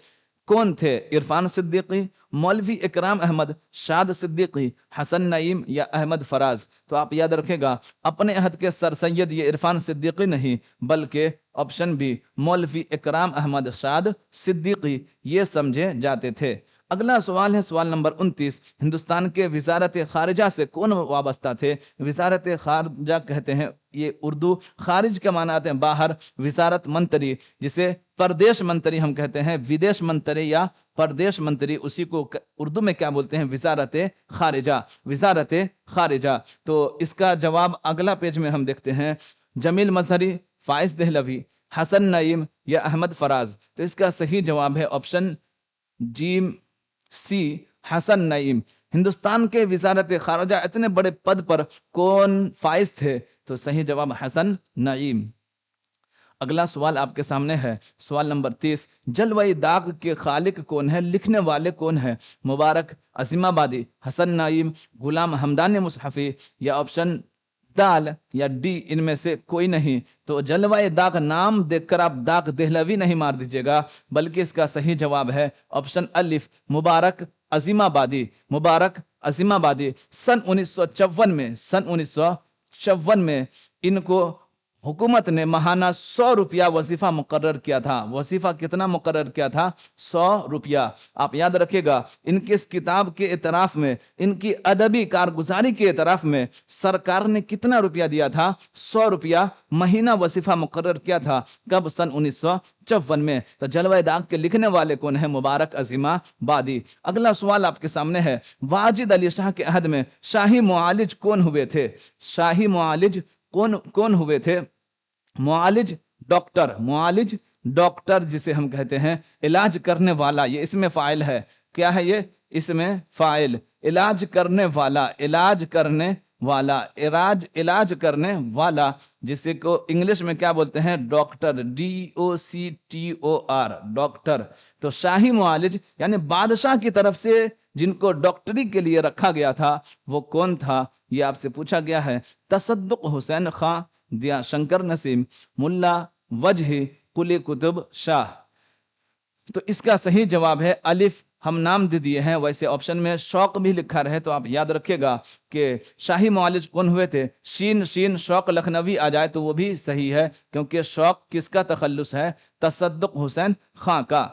کون تھے؟ عرفان صدیقی، مولوی اکرام احمد شاد صدیقی، حسن نعیم یا احمد فراز۔ تو آپ یاد رکھے گا اپنے عہد کے سر سید یہ عرفان صدیقی نہیں بلکہ آپشن بی مولوی اکرام احمد شاد صدیقی یہ سمجھے جاتے تھے۔ اگلا سوال ہے سوال نمبر 29، ہندوستان کے وزارت خارجہ سے کون وابستہ تھے؟ وزارت خارجہ کہتے ہیں، یہ اردو خارج کے معنی آتے ہیں باہر، وزارت منتری، جسے پردیش منتری ہم کہتے ہیں، ودیش منتری یا پردیش منتری، اسی کو اردو میں کیا بولتے ہیں؟ وزارت خارجہ، وزارت خارجہ۔ تو اس کا جواب اگلا پیج میں ہم دیکھتے ہیں، جمیل مظہری، فائز دہلوی، حسن نعیم یا احمد فراز۔ تو اس کا صحیح جواب ہے آپشن جیم سی حسن نعیم۔ ہندوستان کے وزارت خارجہ اتنے بڑے پد پر کون فائز تھے؟ تو صحیح جواب حسن نعیم۔ اگلا سوال آپ کے سامنے ہے سوال نمبر 30، جلوہ داغ کے خالق کون ہے؟ لکھنے والے کون ہے؟ مبارک عظیم آبادی، حسن نعیم، غلام حمدان مصحفی یا آپشن دال یا ڈی ان میں سے کوئی نہیں۔ تو جلوہ داغ نام دیکھ کر آپ داغ دہلوی نہیں مار دیجیے گا، بلکہ اس کا صحیح جواب ہے آپشن الف مبارک عظیم آبادی، مبارک عظیم آبادی۔ سن 1954 میں ان کو حکومت نے ماہانہ 100 روپیہ وظیفہ مقرر کیا تھا۔ وظیفہ کتنا مقرر کیا تھا؟ 100 روپیہ۔ آپ یاد رکھیے گا ان کی اس کتاب کے اعتراف میں، ان کی ادبی کارگزاری کے اعتراف میں سرکار نے کتنا روپیہ دیا تھا؟ 100 روپیہ مہینہ وظیفہ مقرر کیا تھا۔ کب؟ سن 1954 میں۔ تو جلوہ داغ کے لکھنے والے کون ہیں؟ مبارک عظیم آبادی۔ اگلا سوال آپ کے سامنے ہے، واجد علی شاہ کے عہد میں شاہی معالج کون ہوئے تھے؟ شاہی معالج کون ہوئے تھے؟ معالج ڈاکٹر، معالج ڈاکٹر جسے ہم کہتے ہیں علاج کرنے والا، یہ اس میں فاعل ہے۔ کیا ہے یہ؟ اس میں فاعل، علاج کرنے والا، علاج کرنے والا، علاج کرنے والا، جسے کو انگلش میں کیا بولتے ہیں؟ Doctor, DOCTOR، doctor. تو شاہی معالج یعنی بادشاہ کی طرف سے جن کو ڈاکٹری کے لیے رکھا گیا تھا وہ کون تھا؟ یہ آپ سے پوچھا گیا ہے۔ تصدق حسین خان، دیا شنکر نسیم، ملا وجہ قلی قطب شاہ۔ تو اس کا صحیح جواب ہے الف، ہم نام دے دیے ہیں، ویسے آپشن میں شوق بھی لکھا رہے تو آپ یاد رکھیے گا کہ شاہی معالج کون ہوئے تھے، شین شوق لکھنوی آ جائے تو وہ بھی صحیح ہے، کیونکہ شوق کس کا تخلص ہے، تصدق حسین خاں کا۔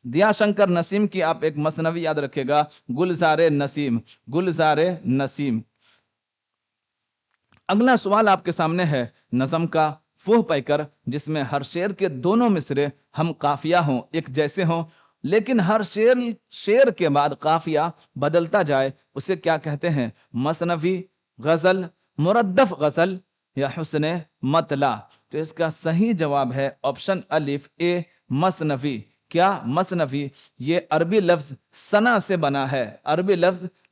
دیا شنکر نسیم کی آپ ایک مثنوی یاد رکھیے گا، گلزار نسیم، گلزار نسیم۔ اگلا سوال آپ کے سامنے ہے نظم کا فوہ پیکر، جس میں ہر شعر کے دونوں مصرے ہم قافیہ ہوں، ایک جیسے ہوں، لیکن ہر شعر کے بعد قافیہ بدلتا جائے، اسے کیا کہتے ہیں؟ مثنوی، غزل، مردف غزل یا حسن مطلع؟ تو اس کا صحیح جواب ہے آپشن الف اے، مثنوی۔ کیا مثنوی؟ یہ عربی لفظ ثنا سے بنا ہے، عربی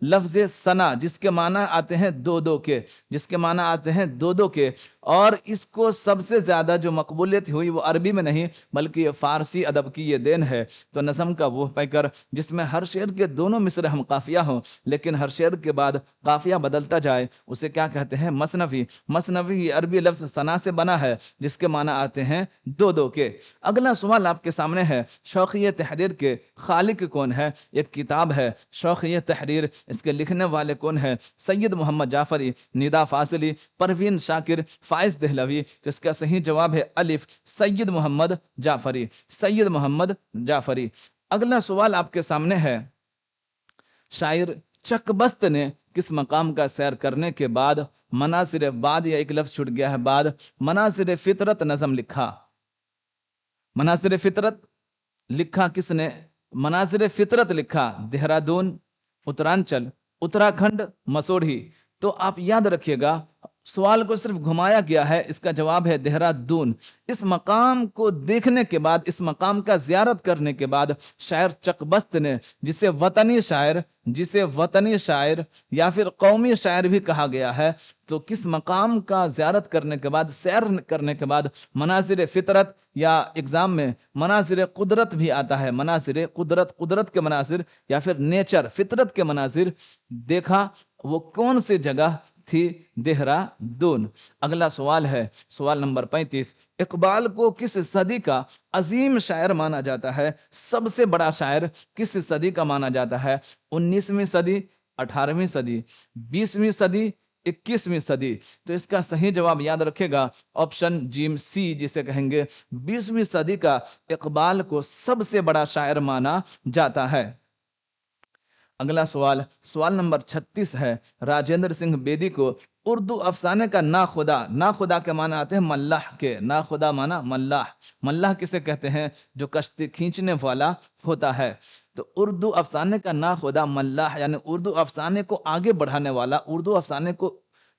لفظ ثنا، جس کے معنی آتے ہیں دو دو کے، جس کے معنی آتے ہیں دو دو کے، اور اس کو سب سے زیادہ جو مقبولیت ہوئی وہ عربی میں نہیں بلکہ یہ فارسی ادب کی یہ دین ہے۔ تو نظم کا وہ پیکر جس میں ہر شعر کے دونوں مصرے ہم قافیہ ہوں لیکن ہر شعر کے بعد قافیہ بدلتا جائے، اسے کیا کہتے ہیں؟ مثنوی۔ مثنوی یہ عربی لفظ ثنا سے بنا ہے جس کے معنی آتے ہیں دو دو کے۔ اگلا سوال آپ کے سامنے ہے شوقیہ تحریر کے خالق کون ہے؟ ایک کتاب ہے شوقیہ تحریر، اس کے لکھنے والے کون ہیں؟ سید محمد جعفری، ندا فاضلی، پروین شاکر، فائز دہلوی۔ تو اس کا صحیح جواب ہے الف، سید محمد جعفری، سید محمد جعفری۔ اگلا سوال آپ کے سامنے ہے شاعر چکبست نے کس مقام کا سیر کرنے کے بعد مناظر بعد، یا ایک لفظ چھوٹ گیا ہے بعد، مناظر فطرت نظم لکھا؟ مناظر فطرت لکھا کس نے؟ مناظر فطرت لکھا دہرادون، اترانچل، اتراکھنڈ، مسوڑھی۔ تو آپ یاد رکھیے گا سوال کو صرف گھمایا گیا ہے، اس کا جواب ہے دہرادون۔ اس مقام کو دیکھنے کے بعد، اس مقام کا زیارت کرنے کے بعد شاعر چکبست نے، جسے وطنی شاعر یا پھر قومی شاعر بھی کہا گیا ہے، تو کس مقام کا زیارت کرنے کے بعد، سیر کرنے کے بعد مناظر فطرت، یا ایگزام میں مناظر قدرت بھی آتا ہے، مناظر قدرت کے مناظر یا پھر نیچر، فطرت کے مناظر دیکھا، وہ کون سی جگہ تھی؟ دہرادون۔ اگلا سوال ہے سوال نمبر 35، اقبال کو کس صدی کا عظیم شاعر مانا جاتا ہے؟ سب سے بڑا شاعر کس صدی کا مانا جاتا ہے؟ 19ویں صدی، 18ویں صدی، 20ویں صدی، 21ویں صدی؟ تو اس کا صحیح جواب یاد رکھے گا آپشن جیم سی، جسے کہیں گے 20ویں صدی کا اقبال کو سب سے بڑا شاعر مانا جاتا ہے۔ اگلا سوال نمبر 36 ہے راجندر سنگھ بیدی کو اردو افسانے کا ناخدا کے معنی آتے ہیں ملاح کے، ناخدا معنی ملاح کسے کہتے ہیں؟ جو کشتی کھینچنے والا ہوتا ہے۔ تو اردو افسانے کا ناخدا ملاح، یعنی اردو افسانے کو آگے بڑھانے والا، اردو افسانے کو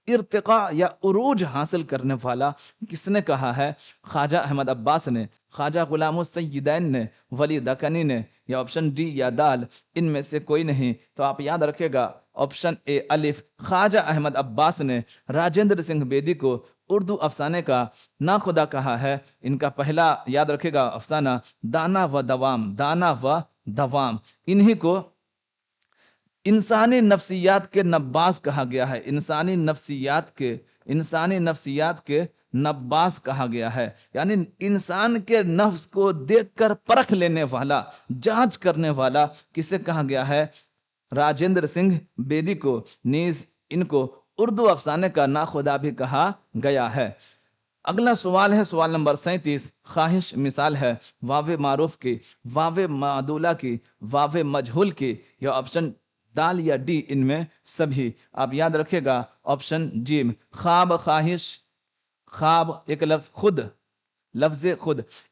ارتقاء یا عروج حاصل کرنے والا کس نے کہا ہے؟ خواجہ احمد عباس نے، خواجہ غلام السیدین نے، ولی دکنی نے، یا آپشن ڈی یا دال، ان میں سے کوئی نہیں؟ تو آپ یاد رکھے گا آپشن اے الف، خواجہ احمد عباس نے راجندر سنگھ بیدی کو اردو افسانے کا ناخدا کہا ہے۔ ان کا پہلا یاد رکھے گا افسانہ دانا و دوام، انہی کو انسانی نفسیات کے نباز کہا گیا ہے، انسانی نفسیات کے نباز کہا گیا ہے، یعنی انسان کے نفس کو دیکھ کر پرکھ لینے والا، جانچ کرنے والا کسے کہا گیا ہے؟ راجندر سنگھ بیدی کو، نیز ان کو اردو افسانے کا ناخدا بھی کہا گیا ہے۔ اگلا سوال ہے سوال نمبر 37، خواہش مثال ہے واو معروف کی، واو معدولہ کی، واو مجہول کی، یا آپشن دال یا ڈی، ان میں سبھی؟ آپ یاد رکھے گا آپشن جیم، خواب، خواہش، خواب ایک لفظ خود،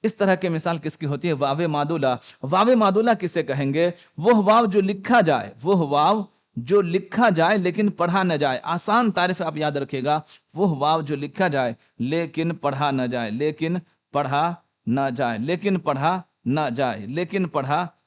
اس طرح کے مثال کس کی ہوتی ہے؟ واو معدولہ۔ واو معدولہ کسے کہیں گے؟ وہ واو جو لکھا جائے لیکن پڑھا نہ جائے۔ آسان تعریف آپ یاد رکھے گا، وہ واو جو لکھا جائے لیکن پڑھا نہ جائے،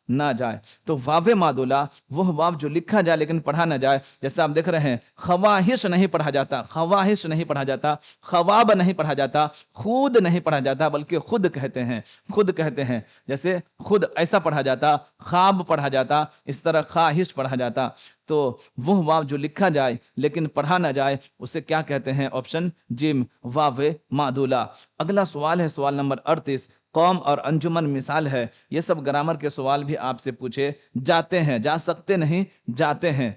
نہ جائے. تو واو مادولا وہ واو جو لکھا جائے لیکن پڑھا نہ جائے. جیسے آپ دیکھ رہے ہیں خواہش نہیں پڑھا جاتا, خواہش نہیں پڑھا جاتا, خواب نہیں پڑھا جاتا, خود نہیں پڑھا جاتا بلکہ خود کہتے ہیں, خود کہتے ہیں. جیسے خود ایسا پڑھا جاتا, خواب پڑھا جاتا, اس طرح خواہش پڑھا جاتا. تو وہ واو جو لکھا جائے لیکن پڑھا نہ جائے اسے کیا کہتے ہیں؟ آپشن جیم, واو مادولا. اگلا سوال ہے سوال نمبر 38. قوم اور انجمن مثال ہے. یہ سب گرامر کے سوال بھی آپ سے پوچھے جاتے ہیں, جا سکتے نہیں, جاتے ہیں.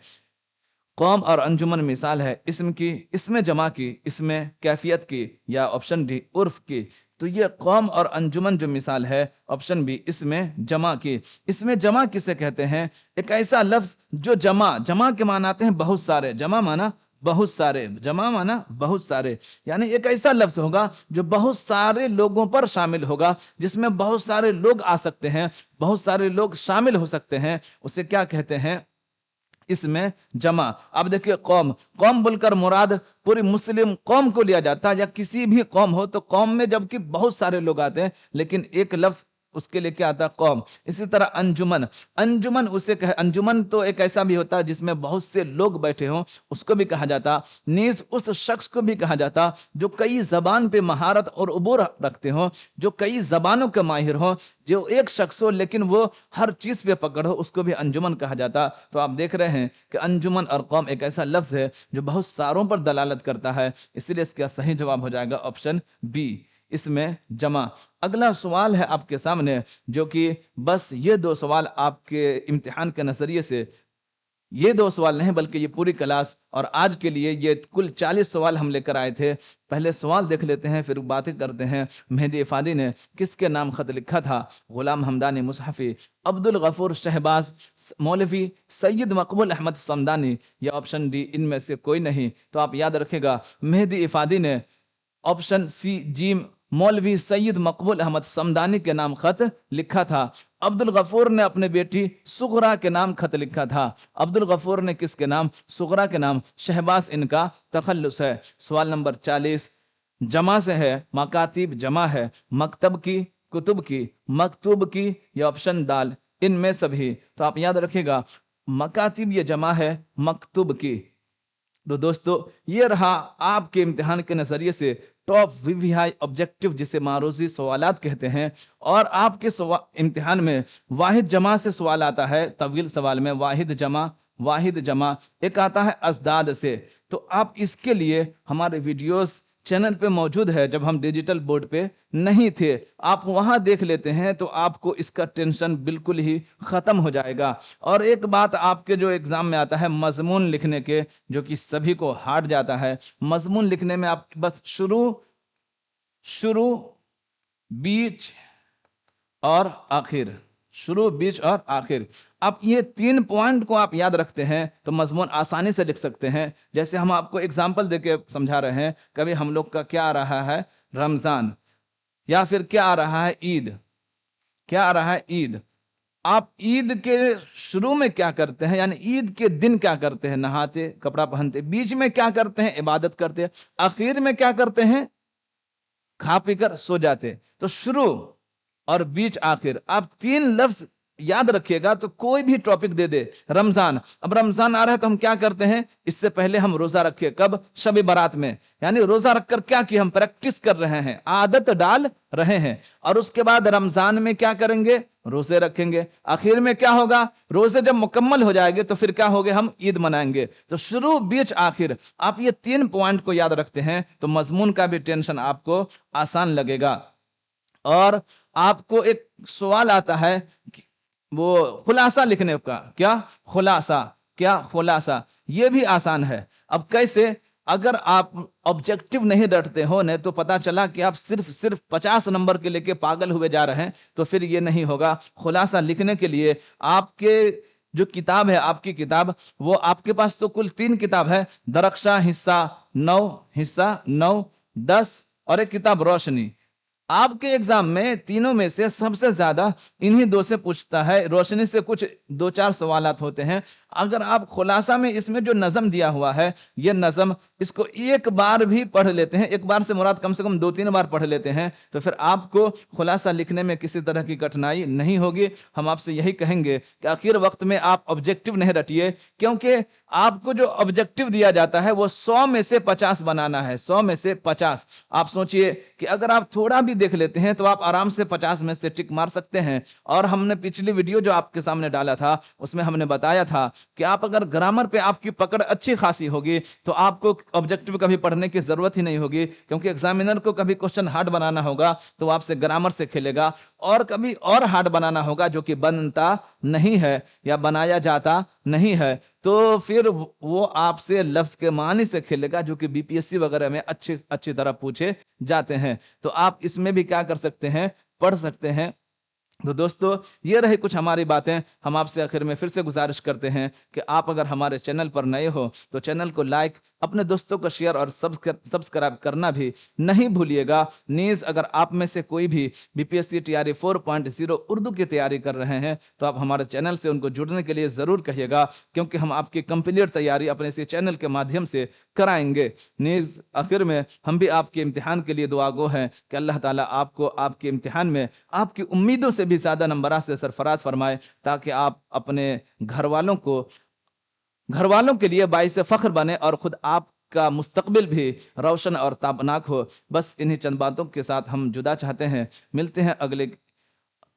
قوم اور انجمن مثال ہے اسم کی, اسم جمع کی, اسم کیفیت کی, یا آپشن ڈی عرف کی. تو یہ قوم اور انجمن جو مثال ہے آپشن بی اسم جمع کی. اسم جمع کسے کہتے ہیں؟ ایک ایسا لفظ جو جمع کے معنی آتے ہیں بہت سارے, جمع مانا بہت سارے, جمع مانا بہت سارے, یعنی ایک ایسا لفظ ہوگا جو بہت سارے لوگوں پر شامل ہوگا, جس میں بہت سارے لوگ آ سکتے ہیں, بہت سارے لوگ شامل ہو سکتے ہیں. اسے کیا کہتے ہیں؟ اس میں جمع. اب دیکھیے قوم, قوم بول کر مراد پوری مسلم قوم کو لیا جاتا ہے, یا کسی بھی قوم ہو تو قوم میں جب کہ بہت سارے لوگ آتے ہیں لیکن ایک لفظ اس کے لیے کیا آتا ہے؟ قوم. اسی طرح انجمن, انجمن اسے انجمن تو ایک ایسا بھی ہوتا ہے جس میں بہت سے لوگ بیٹھے ہوں, اس کو بھی کہا جاتا. نیز اس شخص کو بھی کہا جاتا جو کئی زبان پہ مہارت اور عبور رکھتے ہوں, جو کئی زبانوں کے ماہر ہوں, جو ایک شخص ہو لیکن وہ ہر چیز پہ پکڑ ہو, اس کو بھی انجمن کہا جاتا. تو آپ دیکھ رہے ہیں کہ انجمن اور قوم ایک ایسا لفظ ہے جو بہت ساروں پر دلالت کرتا ہے, اس لیے اس کا صحیح جواب ہو جائے گا آپشن بی, اس میں جمع. اگلا سوال ہے آپ کے سامنے جو کہ بس یہ 2 سوال آپ کے امتحان کے نظریے سے, یہ 2 سوال نہیں بلکہ یہ پوری کلاس اور آج کے لیے یہ کل 40 سوال ہم لے کر آئے تھے. پہلے سوال دیکھ لیتے ہیں پھر باتیں کرتے ہیں. مہدی افادی نے کس کے نام خط لکھا تھا؟ غلام حمدانی مصحفی, عبد الغفور شہباز, مولوی سید مقبول احمد صمدانی, یا آپشن ڈی ان میں سے کوئی نہیں. تو آپ یاد رکھے گا مہدی افادی نے آپشن سی جیم مولوی سید مقبول احمد صمدانی کے نام خط لکھا تھا. عبد الغفور نے اپنے بیٹی سغرا کے نام خط لکھا تھا. عبد الغفور نے کس کے نام؟ سغرا کے نام. شہباز ان کا تخلص ہے. سوال نمبر 40 جمع سے ہے, مکاتیب جمع ہے, مکتب کی, کتب کی, مکتوب کی, یا آپشن دال ان میں سبھی. تو آپ یاد رکھے گا مکاتیب یہ جمع ہے مکتوب کی. تو دوستو یہ رہا آپ کے امتحان کے نظریے سے top we we I objective جسے معروضی سوالات کہتے ہیں. اور آپ کے امتحان میں واحد جمع سے سوال آتا ہے, طویل سوال میں واحد جمع ایک آتا ہے ازداد سے. تو آپ اس کے لیے ہمارے ویڈیوز چینل پہ موجود ہے, جب ہم ڈیجیٹل بورڈ پہ نہیں تھے آپ وہاں دیکھ لیتے ہیں تو آپ کو اس کا ٹینشن بالکل ہی ختم ہو جائے گا. اور ایک بات آپ کے جو ایگزام میں آتا ہے مضمون لکھنے کے, جو کہ سبھی کو ہارڈ جاتا ہے, مضمون لکھنے میں آپ بس شروع بیچ اور آخر, شروع بیچ اور آخر, آپ یہ 3 پوائنٹ کو آپ یاد رکھتے ہیں تو مضمون آسانی سے لکھ سکتے ہیں. جیسے ہم آپ کو اگزامپل دے کے سمجھا رہے ہیں, کبھی ہم لوگ کا کیا آ رہا ہے رمضان, یا پھر کیا آ رہا ہے عید, کیا آ رہا ہے عید. آپ عید کے شروع میں کیا کرتے ہیں, یعنی عید کے دن کیا کرتے ہیں؟ نہاتے, کپڑا پہنتے. بیچ میں کیا کرتے ہیں؟ عبادت کرتے. آخر میں کیا کرتے ہیں؟ کھا پی کر سو جاتے. تو شروع اور بیچ آخر آپ 3 لفظ یاد رکھیے گا تو کوئی بھی ٹاپک دے دے. رمضان, اب رمضان آ رہا ہے تو ہم کیا کرتے ہیں؟ اس سے پہلے ہم روزہ رکھے, کب؟ شب برات میں, یعنی روزہ رکھ کر کیا ہم پریکٹس کر رہے ہیں, عادت ڈال رہے ہیں. اور اس کے بعد رمضان میں کیا کریں گے؟ روزے رکھیں گے. آخر میں کیا ہوگا؟ روزے جب مکمل ہو جائے گے تو پھر کیا ہوگے؟ ہم عید منائیں گے. تو شروع بیچ آخر آپ یہ 3 پوائنٹ کو یاد رکھتے ہیں تو مضمون کا بھی ٹینشن آپ کو آسان لگے گا. اور آپ کو ایک سوال آتا ہے وہ خلاصہ لکھنے کا, کیا خلاصہ, یہ بھی آسان ہے. اب کیسے؟ اگر آپ آبجیکٹو نہیں ڈرتے ہو نے تو پتا چلا کہ آپ صرف 50 نمبر کے لے کے پاگل ہوئے جا رہے ہیں, تو پھر یہ نہیں ہوگا. خلاصہ لکھنے کے لیے آپ کے جو کتاب ہے, آپ کی کتاب, وہ آپ کے پاس تو کل 3 کتاب ہے, درخشاں حصہ 9 10 اور ایک کتاب روشنی. آپ کے ایگزام میں تینوں میں سے سب سے زیادہ انہی دو سے پوچھتا ہے، روشنی سے کچھ دو چار سوالات ہوتے ہیں۔ اگر آپ خلاصہ میں اس میں جو نظم دیا ہوا ہے، یہ نظم اس کو ایک بار بھی پڑھ لیتے ہیں، ایک بار سے مراد کم سے کم 2-3 بار پڑھ لیتے ہیں، تو پھر آپ کو خلاصہ لکھنے میں کسی طرح کی کٹھنائی نہیں ہوگی۔ ہم آپ سے یہی کہیں گے کہ آخر وقت میں آپ آبجیکٹو نہیں رٹیے، کیونکہ آپ کو جو آبجیکٹو دیا جاتا ہے وہ 100 میں سے 50 بنانا ہے، 100 میں سے 50۔ آپ سوچئے کہ اگر آپ تھوڑا بھی دیکھ لیتے ہیں تو آپ آرام سے 50 میں سے ٹک مار سکتے ہیں۔ اور ہم نے پچھلی ویڈیو جو آپ کے سامنے ڈالا تھا اس میں ہم نے بتایا تھا کہ آپ اگر گرامر پہ آپ کی پکڑ اچھی خاصی ہوگی تو آپ کو آبجیکٹو کبھی پڑھنے کی ضرورت ہی نہیں ہوگی، کیونکہ ایگزامینر کو کبھی کوشچن ہارڈ بنانا ہوگا تو آپ سے گرامر سے کھیلے گا، اور کبھی اور ہارڈ بنانا ہوگا جو کہ بنتا نہیں ہے یا بنایا جاتا نہیں ہے، تو پھر وہ آپ سے لفظ کے معنی سے کھیلے گا جو کہ بی پی ایس سی وغیرہ میں اچھی طرح پوچھے جاتے ہیں۔ تو آپ اس میں بھی کیا کر سکتے ہیں، پڑھ سکتے ہیں۔ تو دوستو، یہ رہی کچھ ہماری باتیں۔ ہم آپ سے آخر میں پھر سے گزارش کرتے ہیں کہ آپ اگر ہمارے چینل پر نئے ہو تو چینل کو لائک، اپنے دوستوں کو شیئر اور سبسکرائب کرنا بھی نہیں بھولیے گا۔ نیز اگر آپ میں سے کوئی بھی B P S C T R E 4.0 Urdu کی تیاری کر رہے ہیں تو آپ ہمارے چینل سے ان کو جڑنے کے لیے ضرور کہیے گا، کیونکہ ہم آپ کی کمپلیٹ تیاری اپنے اسی چینل کے مادھیم سے کرائیں گے۔ نیز آخر میں ہم بھی آپ کے امتحان کے لیے دعا گو ہیں کہ اللہ تعالیٰ آپ کو آپ کے امتحان میں آپ کی امیدوں سے بھی زیادہ نمبرات سے سرفراز فرمائے، تاکہ آپ اپنے گھر والوں کے لیے باعث فخر بنے اور خود آپ کا مستقبل بھی روشن اور تابناک ہو۔ بس انہی چند باتوں کے ساتھ ہم جدا چاہتے ہیں، ملتے ہیں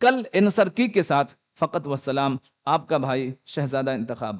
کل انصر کی کے ساتھ۔ فقط والسلام، آپ کا بھائی شہزادہ انتخاب۔